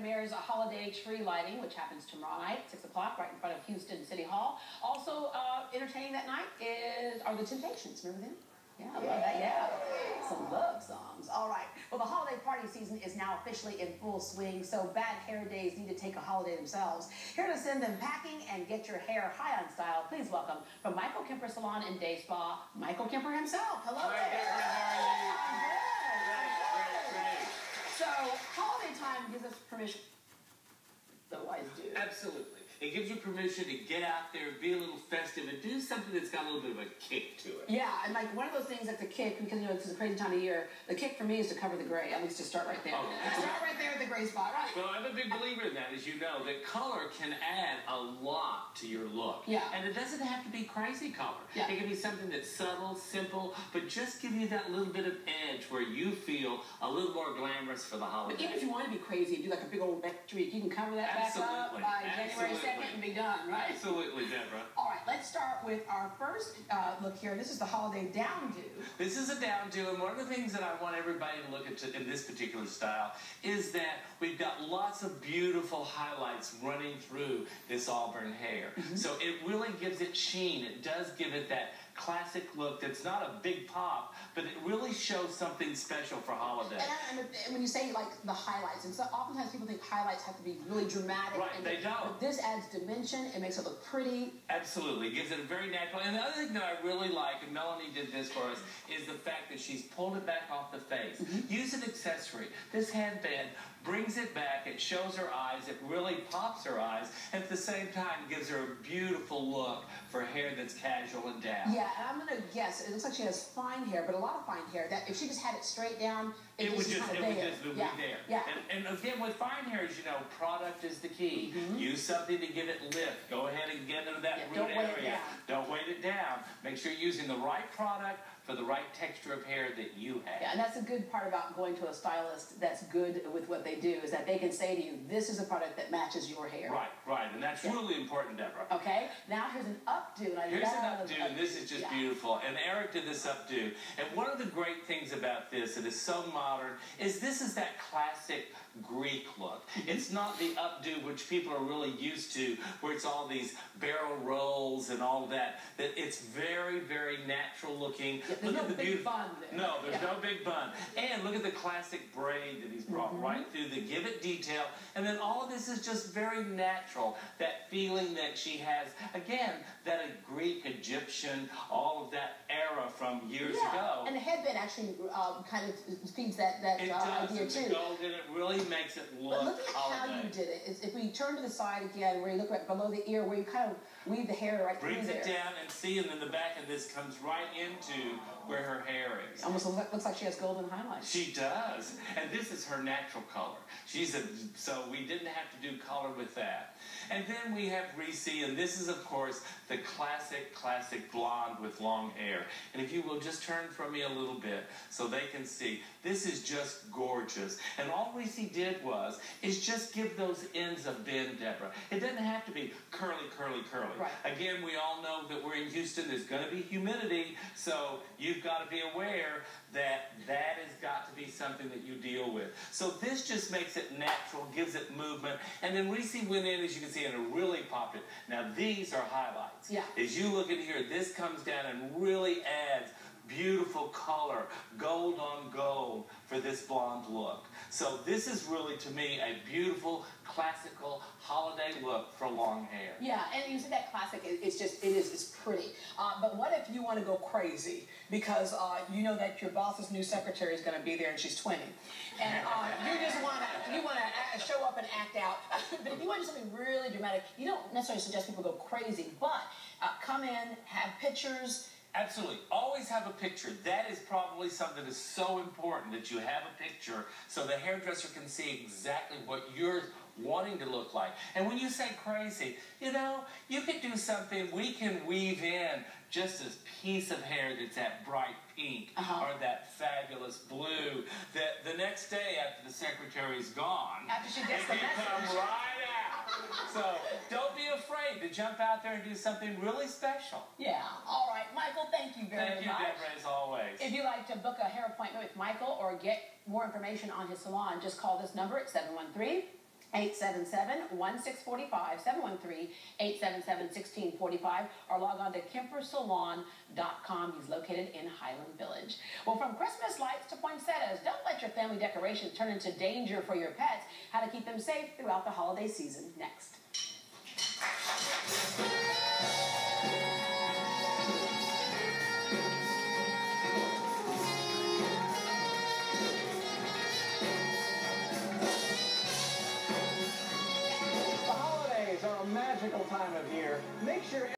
Mayor's holiday tree lighting, which happens tomorrow night, 6 o'clock, right in front of Houston City Hall. Also entertaining that night are the Temptations. Remember them? Yeah, I love that. Yeah, some love songs. All right. Well, the holiday party season is now officially in full swing, so bad hair days need to take a holiday themselves. Here to send them packing and get your hair high on style, please welcome from Michael Kemper Salon and Day Spa, Michael Kemper himself. Hello there. Great. So, holiday time gives us permission. The wise do. Absolutely. It gives you permission to get out there, be a little festive, and do something that's got a little bit of a kick to it. Yeah, and like one of those things that's a kick, because you know it's a crazy time of year. The kick for me is to cover the gray. At least to start right there. Oh, start right there at the gray spot, right? Well, I'm a big believer in that, as you know, that color can add a lot to your look. Yeah. And it doesn't have to be crazy color. Yeah. It can be something that's subtle, simple, but just give you that little bit of edge where you feel a little more glamorous for the holiday. But even if you want to be crazy and do like a big old red streak, you can cover that back up by January 2nd and be done, right? Absolutely, Deborah. All right, let's start with our first look here. This is the holiday down-do. This is a down-do, and one of the things that I want everybody to look at in this particular style is that we've got lots of beautiful highlights running through this auburn hair. So it really gives it sheen. It does give it that classic look that's not a big pop, but it really shows something special for holiday. And when you say like the highlights, and so oftentimes people think highlights have to be really dramatic. Right, they don't. But this adds dimension. It makes it look pretty. Absolutely. It gives it a very natural. And the other thing that I really like, and Melanie did this for us, is the fact that she's pulled it back off the face. Use an accessory. This headband brings it back. It shows her eyes. It really pops her eyes. And at the same time, gives her a beautiful look for hair that's casual and down. Yeah, and I'm going to guess, it looks like she has fine hair, but a lot of fine hair, that if she just had it straight down, it would just be there. Yeah. And again, with fine hair, as you know, product is the key. Use something to give it lift. Go ahead and get into that root area. Don't weight it down. Make sure you're using the right product for the right texture of hair that you have. Yeah, and that's the good part about going to a stylist that's good with what they do, is that they can say to you, this is a product that matches your hair. Right, and that's really important, Deborah. Okay, now here's an updo. Here's an updo, and this is just beautiful. And Eric did this updo. And one of the great things about this, it is so modern, is this is that classic Greek look. It's not the updo which people are really used to, where it's all these barrel rolls and all that. That it's very, very natural looking. Look at the big bun there. No, there's no big bun. And look at the classic braid that he's brought right through the give it detail. And then all of this is just very natural. That feeling that she has, again, that a Greek, Egyptian, all of that era from years ago. And the headband actually kind of feeds that idea too. The gold in it really makes it look But look at how you did it. If we turn to the side again, where you look right below the ear, where you kind of weave the hair right through there. Brings it down and see, and then the back of this comes right into where her hair is. Almost looks like she has golden highlights. She does. And this is her natural color. So we didn't have to do color with that. And then we have Reese, and this is, of course, the classic blonde with long hair. And if you will just turn from me a little bit so they can see, this is just gorgeous. And all Reese did is just give those ends a bend, Deborah. It doesn't have to be curly. Right. Again, we all know that we're in Houston. There's going to be humidity, so you've got to be aware that has got to be something that you deal with. So this just makes it natural, gives it movement. And then Reese went in, as you can see, and really popped it. Now, these are highlights. Yeah. As you look at here, this comes down and really adds beautiful color, gold on gold for this blonde look. So this is really, to me, a beautiful, classical holiday look for long hair. Yeah, and you said that classic, it's pretty. But what if you want to go crazy? Because you know that your boss's new secretary is going to be there and she's 20. And you just want to show up and act out. But if you want to do something really dramatic, you don't necessarily suggest people go crazy, but come in, have pictures. Absolutely. Always have a picture. That is probably something that's so important, that you have a picture so the hairdresser can see exactly what you're wanting to look like. And when you say crazy, you know, you could do something, we can weave in just a piece of hair that's that bright pink or that fabulous blue that the next day after the secretary's gone, after she gets the message, come right out. So don't be afraid to jump out there and do something really special. Yeah. All right, Michael, thank you very much. Thank you, Deborah, as always. If you'd like to book a hair appointment with Michael or get more information on his salon, just call this number at 713 877-1645, 713-877-1645, or log on to KemperSalon.com. He's located in Highland Village. Well, from Christmas lights to poinsettias, don't let your family decorations turn into danger for your pets. How to keep them safe throughout the holiday season, next. Are a magical time of year. Make sure